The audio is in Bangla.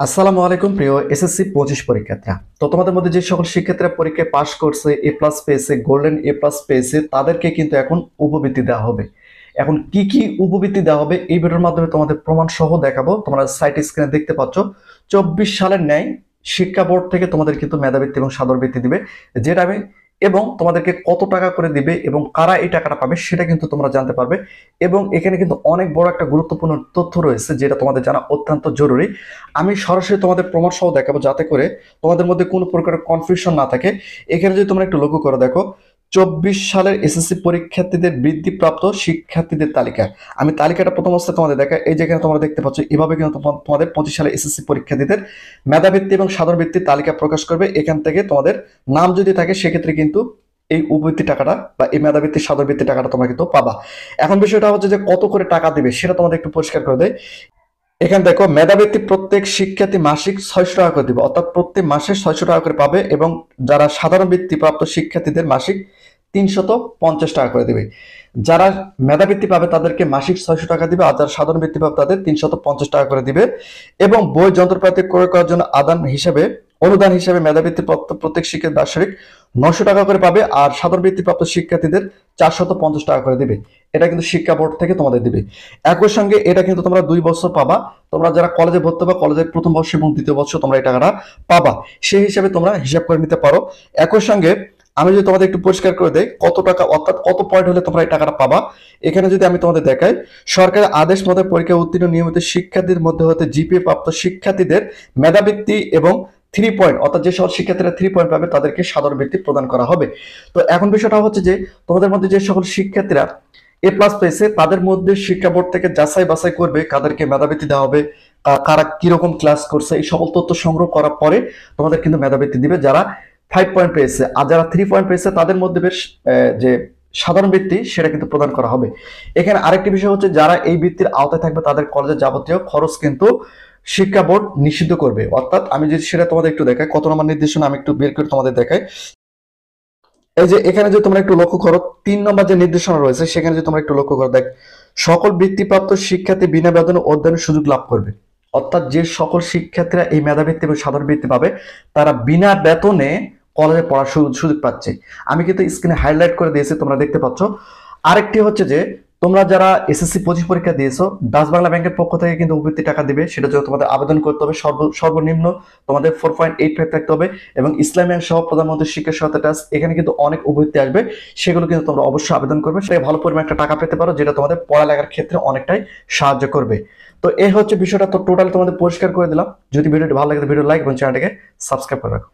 আসসালামু আলাইকুম প্রিয় এসএসসি 25 পরীক্ষার্থীরা। তো তোমাদের মধ্যে যে সকল শিক্ষার্থীরা পরীক্ষায় পাশ করছে, এ প্লাস পেয়েছে, গোল্ডেন এ প্লাস পেয়েছে, তাদেরকে কিন্তু এখন উপবৃত্তি দেওয়া হবে। এখন কি কি উপবৃত্তি দেওয়া হবে এই ভিডিওর মাধ্যমে তোমাদের প্রমাণ সহ দেখাবো। তোমরা সাইট স্ক্রিনে দেখতে পাচ্ছ 24 সালের ন্যায় শিক্ষা বোর্ড থেকে তোমাদের কিন্তু মেধাবৃত্তি এবং সাদরবৃত্তি দিবে, যেটা আমি এবং তোমাদেরকে কত টাকা করে দিবে এবং কারা এই টাকাটা পাবে সেটা কিন্তু তোমরা জানতে পারবে। এবং এখানে কিন্তু অনেক বড় একটা গুরুত্বপূর্ণ তথ্য রয়েছে যেটা তোমাদের জানা অত্যন্ত জরুরি। আমি সরাসরি তোমাদের প্রমাণ সহ দেখাবো যাতে করে তোমাদের মধ্যে কোনো প্রকারের কনফিউশন না থাকে। এখানে যদি তোমরা একটু লক্ষ্য করে দেখো, 24 সালের এসএসসি পরীক্ষার্থীদের বৃত্তিপ্রাপ্ত শিক্ষার্থীদের তালিকা, আমি তালিকাটা প্রথম অবস্থায় তোমাদের দেখাই। এই যেখানে তোমরা দেখতে পাচ্ছ, এভাবে কিন্তু তোমাদের 25 সালের এসএসসি পরীক্ষার্থীদের মেধাবৃত্তি এবং সাদরবৃত্তির তালিকা প্রকাশ করবে। এখান থেকে তোমাদের নাম যদি থাকে সেক্ষেত্রে কিন্তু এই উপবৃত্তি টাকাটা বা এই মেধাবৃত্তি সাদরবৃত্তি টাকাটা তোমরা কিন্তু পাবা। এখন বিষয়টা হচ্ছে যে কত করে টাকা দিবে সেটা তোমাদের একটু পরিষ্কার করে দেয়। এখানে দেখো, মেধাবৃত্তি প্রত্যেক শিক্ষার্থী মাসিক 600 টাকা করে দিবে, অর্থাৎ প্রত্যেক মাসে 600 টাকা করে পাবে। এবং যারা সাধারণ বৃত্তি প্রাপ্ত শিক্ষার্থীদের মাসিক 350 টাকা করে দিবে। যারা মেধাবৃত্তি পাবে তাদেরকে মাসিক 600 টাকা দিবে, আর যারা সাধারণ বৃত্তি পাবে তাদের 350 টাকা করে দিবে। এবং বই যন্ত্রপাতি ক্রয় করার জন্য অনুদান হিসেবে মেধাবৃত্তি প্রাপ্ত প্রত্যেক শিক্ষার্থী বার্ষিক 900 টাকা করে পাবে, আর সাধারণ বৃত্তি প্রাপ্ত শিক্ষার্থীদের 450 টাকা করে দিবে। এটা কিন্তু শিক্ষা বোর্ড থেকে তোমাদের দিবে। একই সঙ্গে এটা কিন্তু তোমরা 2 বছর পাবা। তোমরা যারা কলেজে ভর্তি হবে, কলেজের প্রথম বর্ষ এবং দ্বিতীয় বর্ষ তোমরা এই টাকাটা পাবা, সেই হিসাবে তোমরা হিসাব করে নিতে পারো। একই সঙ্গে আমি যদি তোমাদের একটু পরিষ্কার করে দেই কত টাকা অর্থাৎ কত পয়েন্ট হলে তোমরা এই টাকাটা পাবা, এখানে যদি আমি তোমাদের দেখাই, সরকারের আদেশ মতো পরীক্ষা উত্তীর্ণ নিয়মিত শিক্ষার্থীর মধ্যে হতে জিপিএ প্রাপ্ত শিক্ষার্থীদের মেধাবৃত্তি এবং 3 পয়েন্ট, অর্থাৎ যে সকল শিক্ষার্থীরা 3 পয়েন্ট পাবে তাদেরকে সাধারণ বৃত্তি প্রদান করা হবে। তো এখন বিষয়টা হচ্ছে যে তোমাদের মধ্যে যে সকল শিক্ষার্থীরা এ প্লাস পেয়েছে তাদের মধ্যে শিক্ষা বোর্ড থেকে যাচাই বাছাই করবে কাদেরকে মেধাবৃত্তি দেওয়া হবে, কারা কিরকম ক্লাস করছে, এই সকল তথ্য সংগ্রহ করার পরে তোমাদের কিন্তু মেধাবৃত্তি দিবে যারা 5 পয়েন্ট পেয়েছে। আর যারা 3 পয়েন্ট পেয়েছে তাদের মধ্যে বেশ যে সাধারণ বৃত্তি সেটা কিন্তু প্রদান করা হবে। এখানে আরেকটি বিষয় হচ্ছে, যারা এই বৃত্তির আওতায় থাকবে তাদের কলেজের যাবতীয় খরচ কিন্তু শিক্ষা বোর্ড নিষিদ্ধ করবে। অর্থাৎ আমি যদি সেটা তোমাদের একটু দেখাই, কত নম্বর নির্দেশনা আমি একটু বের করে তোমাদের দেখাই। এই যে এখানে যে তোমরা একটু লক্ষ্য করো, 3 নম্বর যে নির্দেশনা রয়েছে সেখানে যে তোমরা একটু লক্ষ্য করো, দেখ, সকল বৃত্তিপ্রাপ্ত শিক্ষার্থী বিনা বেতনে অধ্যয়নের সুযোগ লাভ করবে। অর্থাৎ যে সকল শিক্ষার্থীরা এই মেধাবৃত্তি এবং সাধারণ বৃত্তি পাবে তারা বিনা বেতনে কলেজে পড়ার সুযোগ পাচ্ছে। আমি কিন্তু স্ক্রিনে হাইলাইট করে দিয়েছি, তোমরা দেখতে পাচ্ছ। আরেকটি হচ্ছে যে তোমরা যারা এসএসসি 25 পরীক্ষা দিয়েছো, ডাচ বাংলা ব্যাংকের পক্ষ থেকে কিন্তু উপবৃত্তি টাকা দিবে। সেটা জন্য তোমাদের আবেদন করতে হবে, সর্বনিম্ন তোমাদের 4.85 থাকতে হবে, এবং ইসলামী ব্যাংক সহ প্রধানমন্ত্রী শিক্ষা সহায়তা ট্রাস্ট, এখানে কিন্তু অনেক উপবৃত্তি আসবে। সেগুলো কিন্তু তোমরা অবশ্যই আবেদন করবে, সেটা ভালো পরিমাণ একটা টাকা পেতে পারো, যেটা তোমাদের পড়ালেখার ক্ষেত্রে অনেকটাই সাহায্য করবে। তো এই হচ্ছে বিষয়টা। তো টোটাল তোমাদের পরিষ্কার করে দিলাম। যদি ভিডিওটি ভালো লাগে ভিডিও লাইক এবং চ্যানেলটিকে সাবস্ক্রাইব করে রাখো।